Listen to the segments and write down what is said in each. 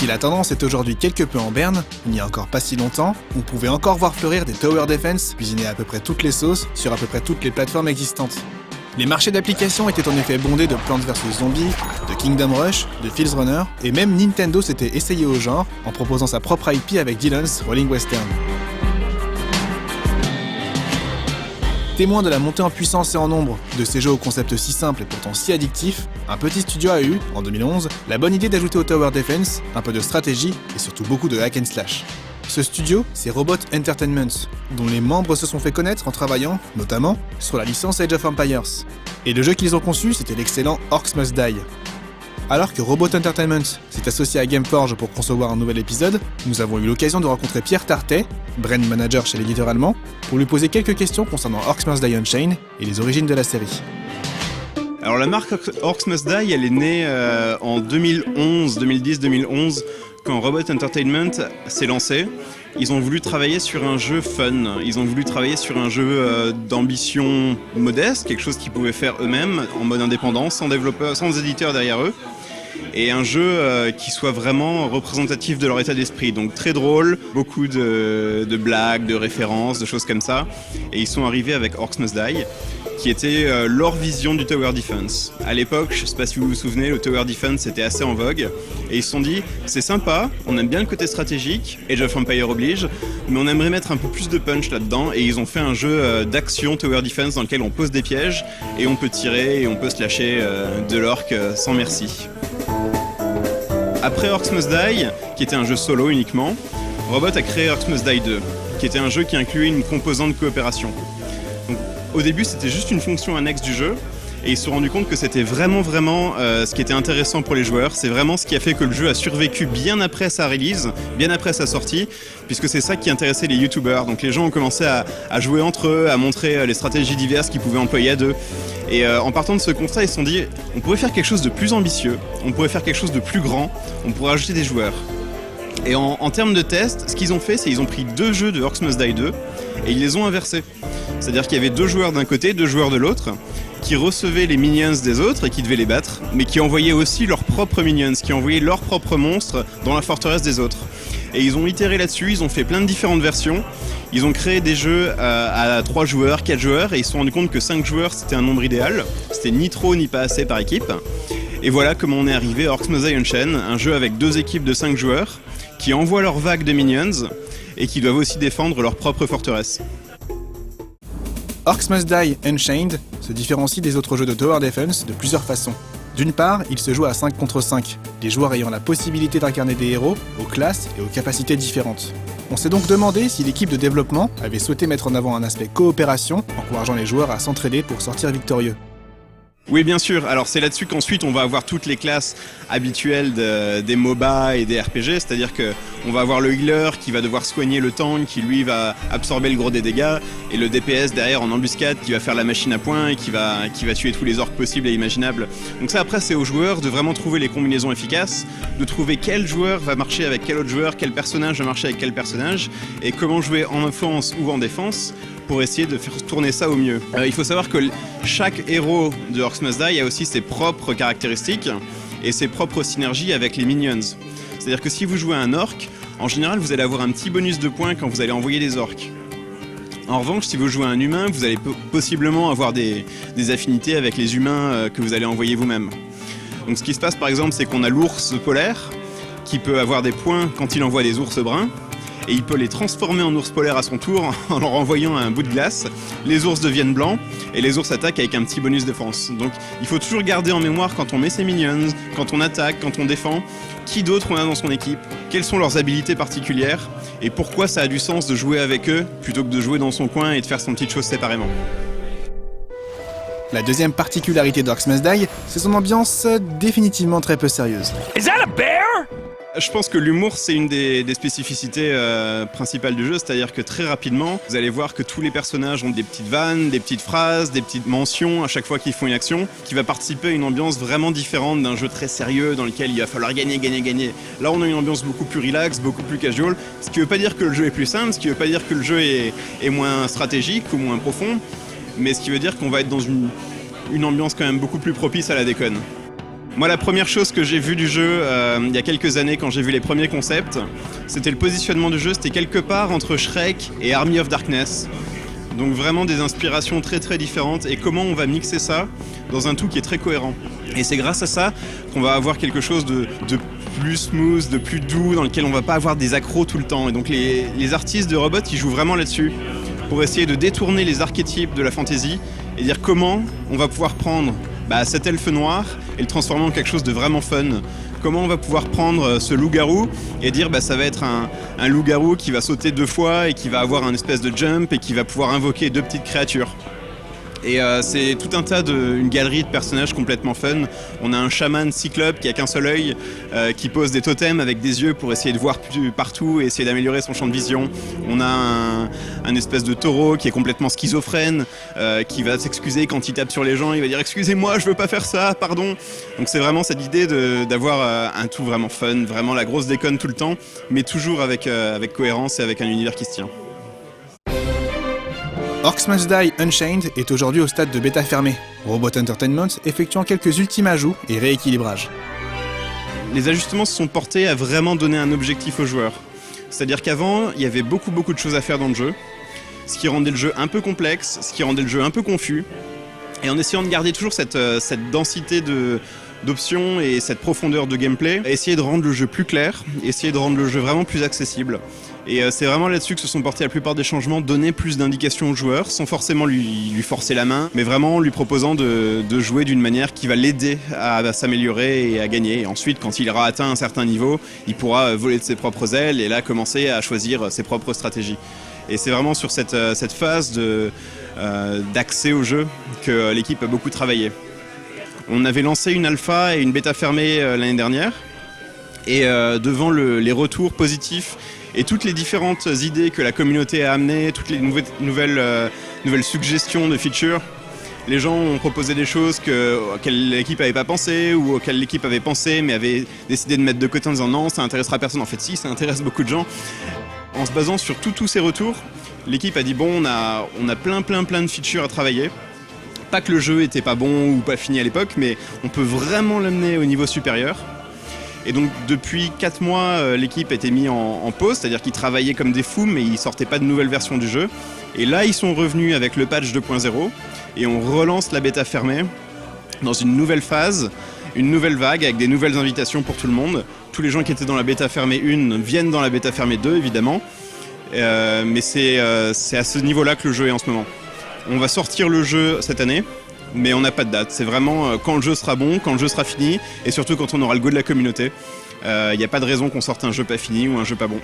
Si la tendance est aujourd'hui quelque peu en berne, il n'y a encore pas si longtemps, on pouvait encore voir fleurir des Tower Defense cuisinés à peu près toutes les sauces sur à peu près toutes les plateformes existantes. Les marchés d'applications étaient en effet bondés de Plants vs Zombies, de Kingdom Rush, de Fields Runner, et même Nintendo s'était essayé au genre en proposant sa propre IP avec Dillon's Rolling Western. Témoin de la montée en puissance et en nombre de ces jeux au concept si simple et pourtant si addictif, un petit studio a eu, en 2011, la bonne idée d'ajouter au Tower Defense un peu de stratégie et surtout beaucoup de hack and slash. Ce studio, c'est Robot Entertainment, dont les membres se sont fait connaître en travaillant, notamment, sur la licence Age of Empires. Et le jeu qu'ils ont conçu, c'était l'excellent Orcs Must Die. Alors que Robot Entertainment s'est associé à Gameforge pour concevoir un nouvel épisode, nous avons eu l'occasion de rencontrer Pierre Tartet, brand manager chez l'éditeur allemand, pour lui poser quelques questions concernant Orcs Must Die Unchained et les origines de la série. Alors la marque Orcs Must Die, elle est née en 2010-2011, quand Robot Entertainment s'est lancé. Ils ont voulu travailler sur un jeu fun, ils ont voulu travailler sur un jeu d'ambition modeste, quelque chose qu'ils pouvaient faire eux-mêmes, en mode indépendant, sans développeur, sans éditeur derrière eux. Et un jeu qui soit vraiment représentatif de leur état d'esprit. Donc très drôle, beaucoup de blagues, de références, de choses comme ça. Et ils sont arrivés avec Orcs Must Die, qui était leur vision du Tower Defense. À l'époque, je ne sais pas si vous vous souvenez, le Tower Defense était assez en vogue. Et ils se sont dit, c'est sympa, on aime bien le côté stratégique, Age of Empires oblige, mais on aimerait mettre un peu plus de punch là-dedans. Et ils ont fait un jeu d'action Tower Defense dans lequel on pose des pièges, et on peut tirer, et on peut se lâcher de l'orc sans merci. Après Orcs Must Die, qui était un jeu solo uniquement, Robot a créé Orcs Must Die 2, qui était un jeu qui incluait une composante coopération. Donc, au début, c'était juste une fonction annexe du jeu, et ils se sont rendus compte que c'était vraiment ce qui était intéressant pour les joueurs. C'est vraiment ce qui a fait que le jeu a survécu bien après sa release, bien après sa sortie, puisque c'est ça qui intéressait les youtubeurs. Donc les gens ont commencé à jouer entre eux, à montrer les stratégies diverses qu'ils pouvaient employer à deux. Et en partant de ce constat, ils se sont dit, on pourrait faire quelque chose de plus ambitieux, on pourrait faire quelque chose de plus grand, on pourrait ajouter des joueurs. Et en termes de test, ce qu'ils ont fait, c'est qu'ils ont pris 2 jeux de Orcs Must Die 2 et ils les ont inversés. C'est-à-dire qu'il y avait 2 joueurs d'un côté, 2 joueurs de l'autre, qui recevaient les minions des autres et qui devaient les battre, mais qui envoyaient aussi leurs propres minions, qui envoyaient leurs propres monstres dans la forteresse des autres. Et ils ont itéré là-dessus, ils ont fait plein de différentes versions. Ils ont créé des jeux à 3 joueurs, 4 joueurs, et ils se sont rendus compte que 5 joueurs c'était un nombre idéal. C'était ni trop ni pas assez par équipe. Et voilà comment on est arrivé à Orcs Must Die Unchained, un jeu avec 2 équipes de 5 joueurs qui envoient leur vague de minions et qui doivent aussi défendre leur propre forteresse. Orcs Must Die Unchained se différencie des autres jeux de Tower Defense de plusieurs façons. D'une part, il se joue à 5 contre 5, les joueurs ayant la possibilité d'incarner des héros aux classes et aux capacités différentes. On s'est donc demandé si l'équipe de développement avait souhaité mettre en avant un aspect coopération, encourageant les joueurs à s'entraider pour sortir victorieux. Oui, bien sûr. Alors c'est là-dessus qu'ensuite on va avoir toutes les classes habituelles des MOBA et des RPG, c'est-à-dire que on va avoir le healer qui va devoir soigner le tank, qui lui va absorber le gros des dégâts, et le DPS derrière en embuscade qui va faire la machine à poing et qui va tuer tous les orques possibles et imaginables. Donc ça après c'est aux joueurs de vraiment trouver les combinaisons efficaces, de trouver quel joueur va marcher avec quel autre joueur, quel personnage va marcher avec quel personnage, et comment jouer en offense ou en défense pour essayer de faire tourner ça au mieux. Il faut savoir que chaque héros de Orcs Must Die a aussi ses propres caractéristiques et ses propres synergies avec les minions. C'est-à-dire que si vous jouez un orc, en général vous allez avoir un petit bonus de points quand vous allez envoyer des orques. En revanche, si vous jouez un humain, vous allez possiblement avoir des affinités avec les humains que vous allez envoyer vous-même. Donc ce qui se passe par exemple, c'est qu'on a l'ours polaire qui peut avoir des points quand il envoie des ours bruns, et il peut les transformer en ours polaires à son tour en leur envoyant un bout de glace. Les ours deviennent blancs et les ours attaquent avec un petit bonus défense. Donc il faut toujours garder en mémoire quand on met ses minions, quand on attaque, quand on défend, qui d'autre on a dans son équipe, quelles sont leurs habilités particulières et pourquoi ça a du sens de jouer avec eux plutôt que de jouer dans son coin et de faire son petite chose séparément. La deuxième particularité d'Orcs Must Die, c'est son ambiance définitivement très peu sérieuse. Is that a bear? Je pense que l'humour, c'est une des spécificités principales du jeu, c'est-à-dire que très rapidement, vous allez voir que tous les personnages ont des petites vannes, des petites phrases, des petites mentions à chaque fois qu'ils font une action, qui va participer à une ambiance vraiment différente d'un jeu très sérieux dans lequel il va falloir gagner. Là, on a une ambiance beaucoup plus relax, beaucoup plus casual, ce qui veut pas dire que le jeu est plus simple, ce qui veut pas dire que le jeu est moins stratégique ou moins profond, mais ce qui veut dire qu'on va être dans une ambiance quand même beaucoup plus propice à la déconne. Moi, la première chose que j'ai vue du jeu il y a quelques années, quand j'ai vu les premiers concepts, c'était le positionnement du jeu. C'était quelque part entre Shrek et Army of Darkness. Donc vraiment des inspirations très très différentes, et comment on va mixer ça dans un tout qui est très cohérent. Et c'est grâce à ça qu'on va avoir quelque chose de plus smooth, de plus doux, dans lequel on va pas avoir des accros tout le temps. Et donc les artistes de Robot, ils jouent vraiment là-dessus, pour essayer de détourner les archétypes de la fantasy et dire comment on va pouvoir prendre cet elfe noir et le transformer en quelque chose de vraiment fun. Comment on va pouvoir prendre ce loup-garou et dire ça va être un loup-garou qui va sauter 2 fois et qui va avoir un espèce de jump et qui va pouvoir invoquer 2 petites créatures. Et c'est tout un tas une galerie de personnages complètement fun. On a un chaman cyclope qui a qu'un seul œil, qui pose des totems avec des yeux pour essayer de voir partout et essayer d'améliorer son champ de vision. On a un espèce de taureau qui est complètement schizophrène, qui va s'excuser quand il tape sur les gens. Il va dire « Excusez-moi, je veux pas faire ça, pardon ». Donc c'est vraiment cette idée d'avoir un tout vraiment fun, vraiment la grosse déconne tout le temps, mais toujours avec cohérence et avec un univers qui se tient. Orcs Must Die Unchained est aujourd'hui au stade de bêta fermée, Robot Entertainment effectuant quelques ultimes ajouts et rééquilibrages. Les ajustements se sont portés à vraiment donner un objectif aux joueurs. C'est-à-dire qu'avant, il y avait beaucoup de choses à faire dans le jeu, ce qui rendait le jeu un peu complexe, ce qui rendait le jeu un peu confus, et en essayant de garder toujours cette densité d'options et cette profondeur de gameplay, essayer de rendre le jeu plus clair, essayer de rendre le jeu vraiment plus accessible. Et c'est vraiment là-dessus que se sont portés la plupart des changements, donner plus d'indications aux joueurs, sans forcément lui forcer la main, mais vraiment lui proposant de jouer d'une manière qui va l'aider à s'améliorer et à gagner. Et ensuite, quand il aura atteint un certain niveau, il pourra voler de ses propres ailes et là commencer à choisir ses propres stratégies. Et c'est vraiment sur cette phase d'accès au jeu que l'équipe a beaucoup travaillé. On avait lancé une alpha et une bêta fermée l'année dernière, et devant les retours positifs et toutes les différentes idées que la communauté a amenées, toutes les nouvelles suggestions de features, les gens ont proposé des choses auxquelles l'équipe n'avait pas pensé, ou auxquelles l'équipe avait pensé mais avait décidé de mettre de côté en disant non, ça n'intéressera personne. En fait si, ça intéresse beaucoup de gens. En se basant sur tous ces retours, l'équipe a dit bon, on a plein de features à travailler. Pas que le jeu était pas bon ou pas fini à l'époque, mais on peut vraiment l'amener au niveau supérieur. Et donc depuis 4 mois, l'équipe a été mise en pause, c'est-à-dire qu'ils travaillaient comme des fous, mais ils ne sortaient pas de nouvelles versions du jeu. Et là, ils sont revenus avec le patch 2.0, et on relance la bêta fermée dans une nouvelle phase, une nouvelle vague, avec des nouvelles invitations pour tout le monde. Tous les gens qui étaient dans la bêta fermée 1 viennent dans la bêta fermée 2, évidemment. Mais c'est à ce niveau-là que le jeu est en ce moment. On va sortir le jeu cette année, mais on n'a pas de date. C'est vraiment quand le jeu sera bon, quand le jeu sera fini, et surtout quand on aura le go de la communauté. Il n'y a pas de raison qu'on sorte un jeu pas fini ou un jeu pas bon.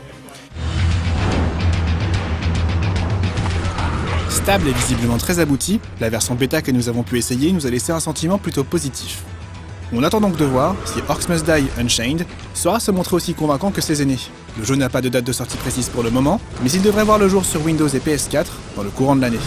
Stable et visiblement très abouti, la version bêta que nous avons pu essayer nous a laissé un sentiment plutôt positif. On attend donc de voir si Orcs Must Die Unchained saura se montrer aussi convaincant que ses aînés. Le jeu n'a pas de date de sortie précise pour le moment, mais il devrait voir le jour sur Windows et PS4 dans le courant de l'année.